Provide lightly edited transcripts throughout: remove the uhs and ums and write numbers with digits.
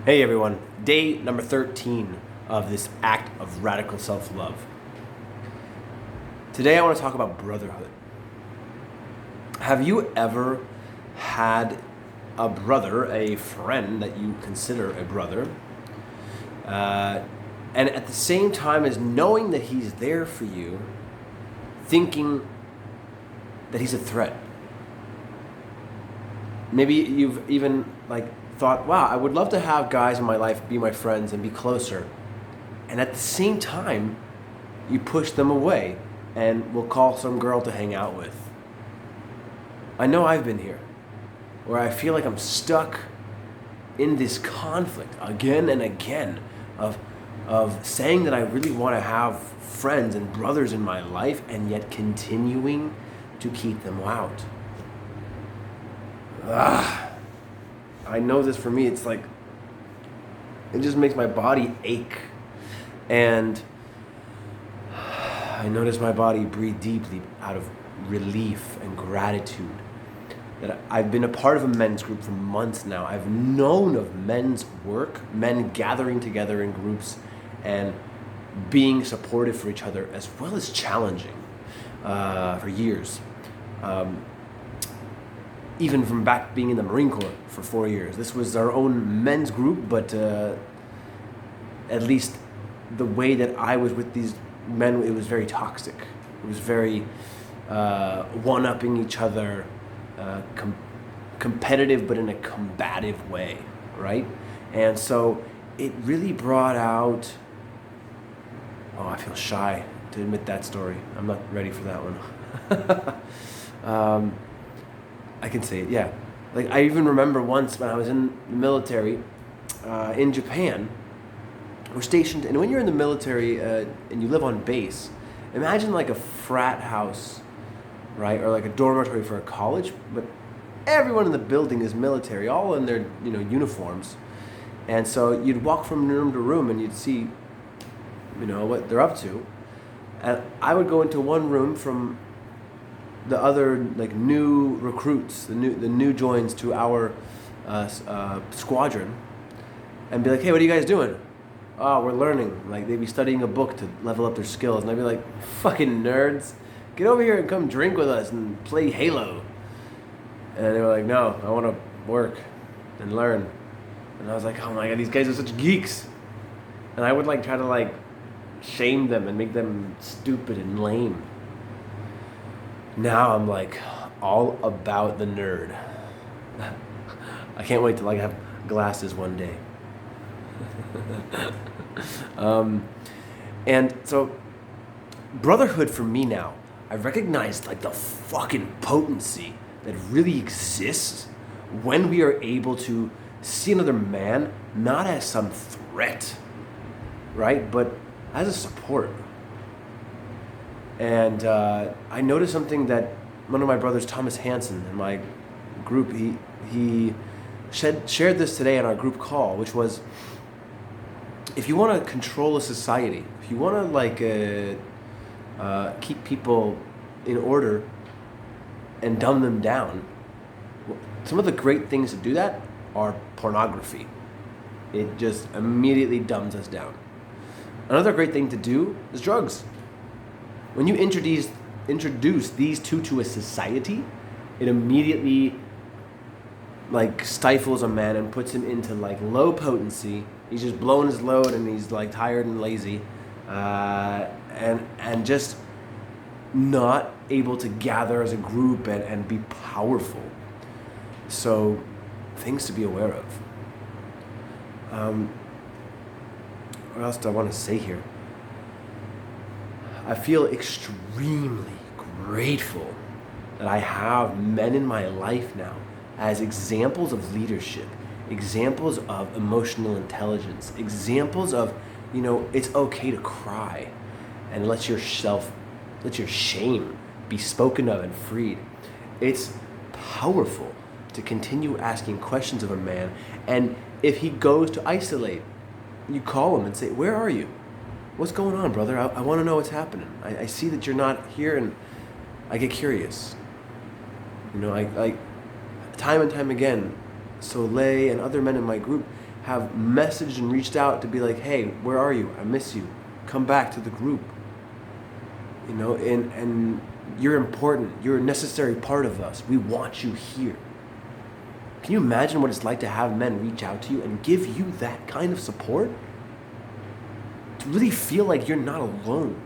Hey everyone, day number 13 of this act of radical self-love. Today I want to talk about brotherhood. Have you ever had a brother, a friend that you consider a brother, and at the same time as knowing that he's there for you, thinking that he's a threat? Maybe you've even thought, wow, I would love to have guys in my life be my friends and be closer. And at the same time, you push them away and will call some girl to hang out with. I know I've been here, where I feel like I'm stuck in this conflict again and again of saying that I really want to have friends and brothers in my life and yet continuing to keep them out. I know this for me, it's like, it just makes my body ache. And I notice my body breathe deeply out of relief and gratitude. That I've been a part of a men's group for months now. I've known of men's work, men gathering together in groups and being supportive for each other as well as challenging for years. Even from back being in the Marine Corps for 4 years. This was our own men's group, but at least the way that I was with these men, it was very toxic. It was very one-upping each other, competitive, but in a combative way, right? And so it really brought out, I feel shy to admit that story. I'm not ready for that one. I can say it, yeah. I even remember once when I was in the military in Japan, we're stationed, and when you're in the military and you live on base, imagine like a frat house, right? Or like a dormitory for a college, but everyone in the building is military, all in their uniforms. And so you'd walk from room to room and you'd see, what they're up to. And I would go into one room from the other new recruits, the new joins to our squadron, and be like, hey, what are you guys doing? Oh, we're learning. They'd be studying a book to level up their skills, and I'd be like, fucking nerds, get over here and come drink with us and play Halo. And they were like, no, I want to work and learn. And I was like, oh my god, these guys are such geeks. And I would try to shame them and make them stupid and lame. Now I'm all about the nerd. I can't wait to have glasses one day. And so brotherhood for me now, I recognize the fucking potency that really exists when we are able to see another man not as some threat, right? But as a support. And I noticed something that one of my brothers, Thomas Hansen, in my group, he shared this today in our group call, which was, if you want to control a society, if you want to keep people in order and dumb them down, some of the great things to do that are pornography. It just immediately dumbs us down. Another great thing to do is drugs. When you introduce these two to a society, it immediately stifles a man and puts him into low potency. He's just blowing his load and he's tired and lazy, and just not able to gather as a group and be powerful. So, things to be aware of. What else do I want to say here? I feel extremely grateful that I have men in my life now as examples of leadership, examples of emotional intelligence, examples of, it's okay to cry and let your shame be spoken of and freed. It's powerful to continue asking questions of a man, and if he goes to isolate, you call him and say, where are you? What's going on, brother? I want to know what's happening. I see that you're not here, and I get curious. I time and time again, Soleil and other men in my group have messaged and reached out to be like, hey, where are you? I miss you. Come back to the group. You know, and you're important. You're a necessary part of us. We want you here. Can you imagine what it's like to have men reach out to you and give you that kind of support? To really feel like you're not alone,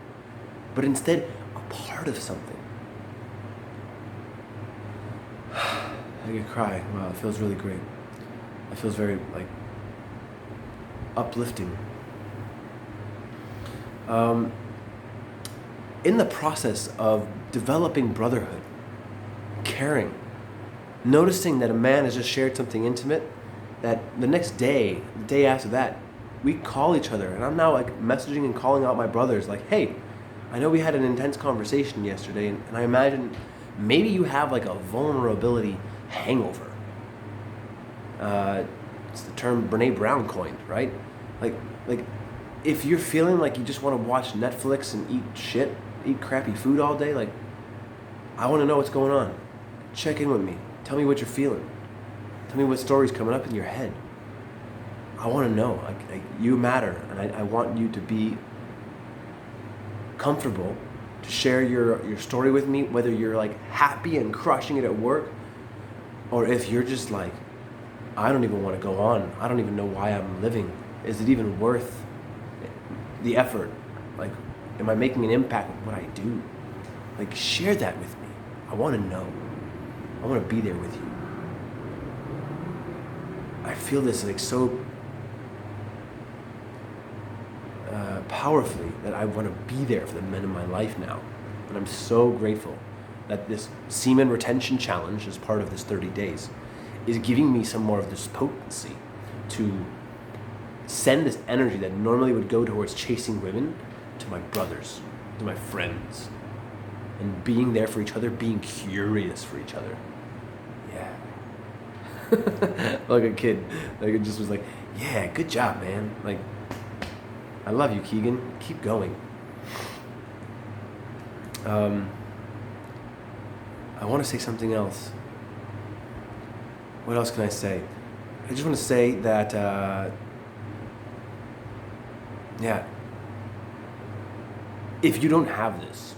but instead a part of something. I could cry. Wow, it feels really great. It feels very, like, uplifting. In the process of developing brotherhood, caring, noticing that a man has just shared something intimate, that the next day, the day after that, we call each other. And I'm now like messaging and calling out my brothers like, hey, I know we had an intense conversation yesterday, and I imagine maybe you have like a vulnerability hangover. It's the term Brene Brown coined, right? Like if you're feeling like you just want to watch Netflix and eat crappy food all day, like, I want to know what's going on. Check in with me. Tell me what you're feeling. Tell me what story's coming up in your head. I want to know. Like you matter, and I want you to be comfortable to share your story with me, whether you're like happy and crushing it at work, or if you're just like, I don't even want to go on. I don't even know why I'm living. Is it even worth the effort? Like, am I making an impact with what I do? Like, share that with me. I want to know. I want to be there with you. I feel this like so powerfully that I want to be there for the men in my life now. And I'm so grateful that this semen retention challenge, as part of this 30 days, is giving me some more of this potency to send this energy that normally would go towards chasing women to my brothers, to my friends, and being there for each other, being curious for each other. Yeah. Like a kid. Like it just was like, yeah, good job, man. Like, I love you, Keegan. Keep going. I want to say something else. What else can I say? I just want to say that, yeah, if you don't have this,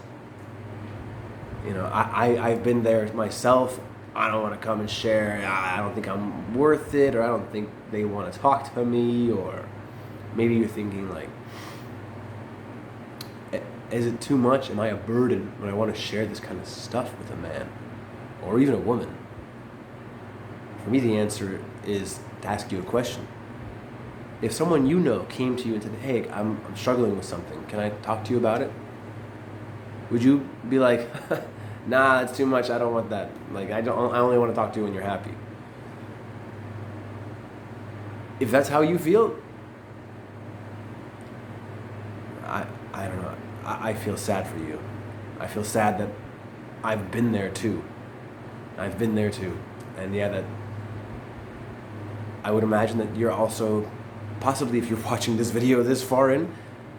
you know, I've been there myself. I don't want to come and share. I don't think I'm worth it, or I don't think they want to talk to me, or maybe you're thinking like, is it too much? Am I a burden when I want to share this kind of stuff with a man or even a woman? For me, the answer is to ask you a question. If someone you know came to you and said, hey, I'm struggling with something, can I talk to you about it? Would you be like, nah, it's too much, I don't want that. Like, I only want to talk to you when you're happy. If that's how you feel, I don't know. I feel sad for you. I feel sad that I've been there too. And yeah, that I would imagine that you're also, possibly if you're watching this video this far in,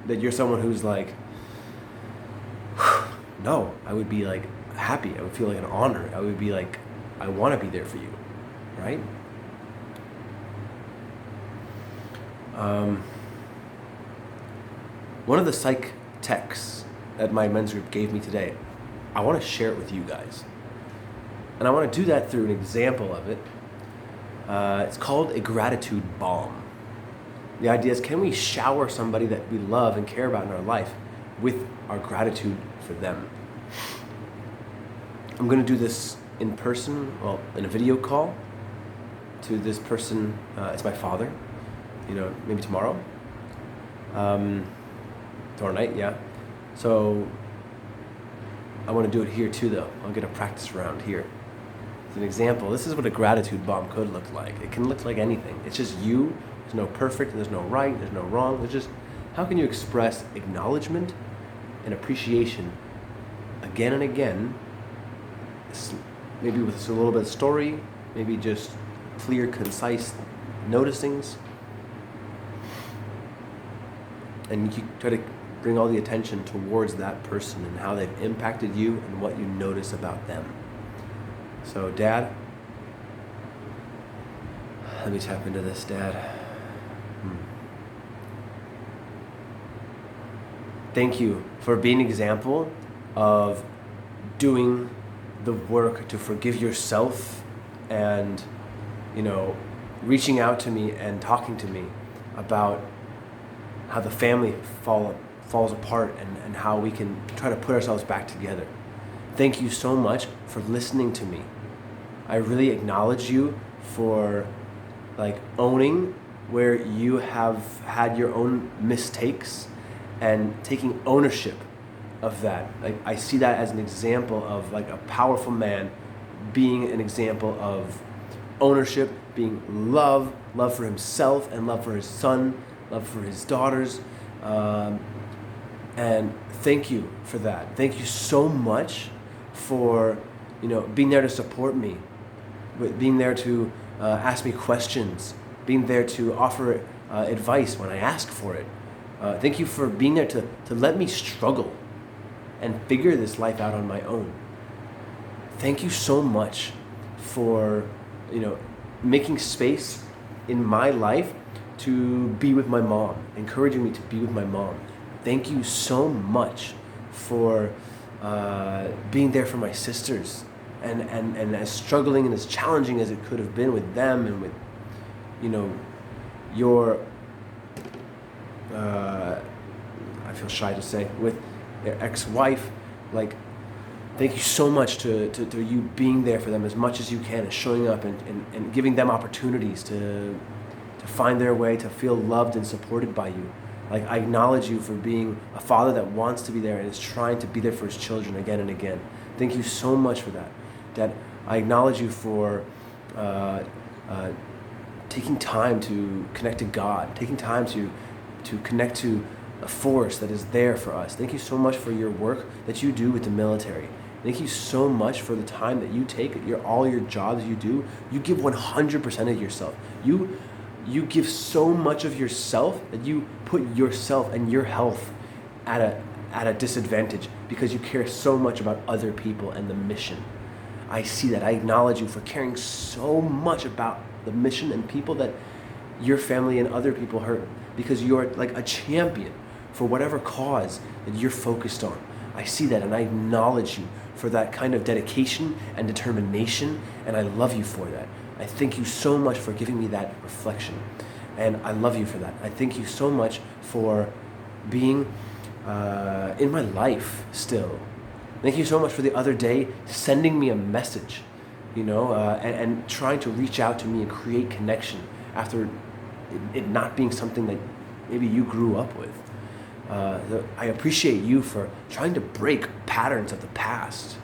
that you're someone who's like, no, I would be like happy. I would feel like an honor. I would be like, I want to be there for you, right? One of the psych texts that my men's group gave me today, I want to share it with you guys. And I want to do that through an example of it. It's called a gratitude bomb. The idea is, can we shower somebody that we love and care about in our life with our gratitude for them? I'm going to do this in person, well, in a video call to this person. It's my father, maybe tomorrow. Tomorrow night, yeah. So I want to do it here too, though. I'll get a practice round here. As an example, this is what a gratitude bomb could look like. It can look like anything. It's just you. There's no perfect, there's no right, there's no wrong. There's just, how can you express acknowledgement and appreciation again and again, maybe with a little bit of story, maybe just clear, concise noticings. And you try to bring all the attention towards that person and how they've impacted you and what you notice about them. So, Dad, let me tap into this, Dad. Thank you for being an example of doing the work to forgive yourself and, reaching out to me and talking to me about how the family falls apart and how we can try to put ourselves back together. Thank you so much for listening to me. I really acknowledge you for owning where you have had your own mistakes and taking ownership of that. I see that as an example of a powerful man being an example of ownership, being love for himself and love for his son, love for his daughters. And thank you for that. Thank you so much for being there to support me, being there to ask me questions, being there to offer advice when I ask for it. Thank you for being there to let me struggle and figure this life out on my own. Thank you so much for making space in my life to be with my mom, encouraging me to be with my mom. Thank you so much for being there for my sisters and as struggling and as challenging as it could have been with them and with your I feel shy to say, with their ex-wife. Thank you so much to you being there for them as much as you can and showing up and giving them opportunities to find their way, to feel loved and supported by you. I acknowledge you for being a father that wants to be there and is trying to be there for his children again and again. Thank you so much for that. Dad, I acknowledge you for taking time to connect to God, taking time to connect to a force that is there for us. Thank you so much for your work that you do with the military. Thank you so much for the time that you take, all your jobs you do. You give 100% of yourself. You give so much of yourself that you put yourself and your health at a disadvantage because you care so much about other people and the mission. I see that. I acknowledge you for caring so much about the mission and people that your family and other people hurt, because you're a champion for whatever cause that you're focused on. I see that and I acknowledge you for that kind of dedication and determination, and I love you for that. I thank you so much for giving me that reflection, and I love you for that. I thank you so much for being in my life still. Thank you so much for the other day sending me a message, and trying to reach out to me and create connection after it not being something that maybe you grew up with. I appreciate you for trying to break patterns of the past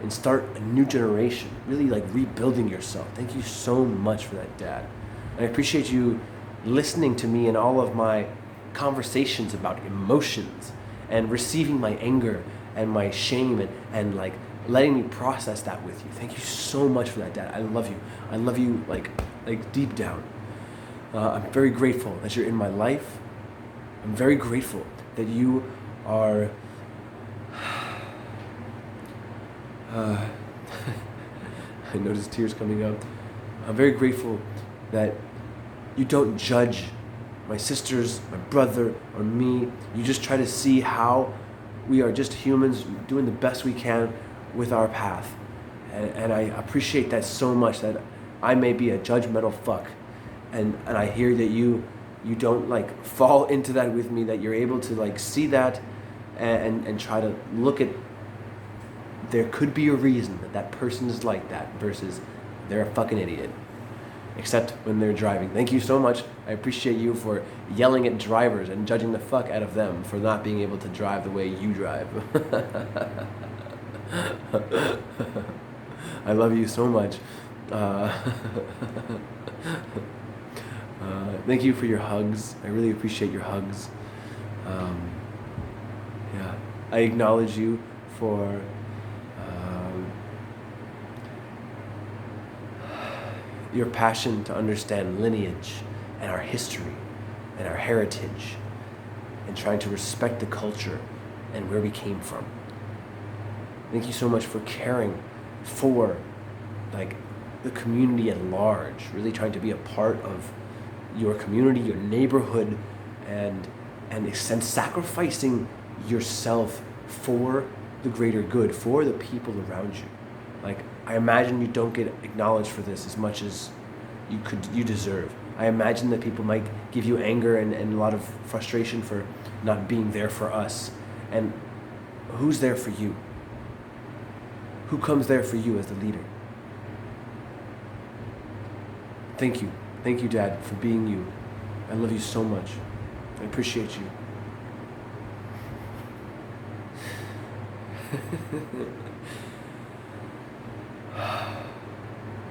and start a new generation, really rebuilding yourself. Thank you so much for that, Dad. And I appreciate you listening to me in all of my conversations about emotions and receiving my anger and my shame and letting me process that with you. Thank you so much for that, Dad. I love you. I love you deep down. I'm very grateful that you're in my life. I'm very grateful that you are I notice tears coming up. I'm very grateful that you don't judge my sisters, my brother, or me. You just try to see how we are just humans doing the best we can with our path. And I appreciate that so much, that I may be a judgmental fuck. And I hear that you don't fall into that with me, that you're able to see that and try to look at, there could be a reason that person is like that versus they're a fucking idiot. Except when they're driving. Thank you so much. I appreciate you for yelling at drivers and judging the fuck out of them for not being able to drive the way you drive. I love you so much. Thank you for your hugs. I really appreciate your hugs. I acknowledge you for your passion to understand lineage and our history and our heritage and trying to respect the culture and where we came from. Thank you so much for caring for the community at large, really trying to be a part of your community, your neighborhood, and sacrificing yourself for the greater good, for the people around you. Like, I imagine you don't get acknowledged for this as much as you deserve. I imagine that people might give you anger and a lot of frustration for not being there for us. And who's there for you? Who comes there for you as the leader? Thank you. Thank you, Dad, for being you. I love you so much. I appreciate you.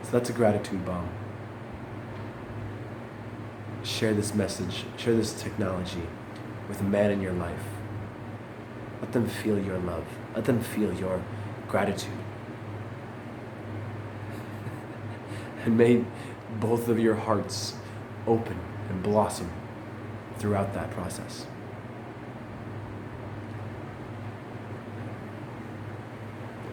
So that's a gratitude bomb. Share this message, share this technology with a man in your life. Let them feel your love. Let them feel your gratitude. And may both of your hearts open and blossom throughout that process.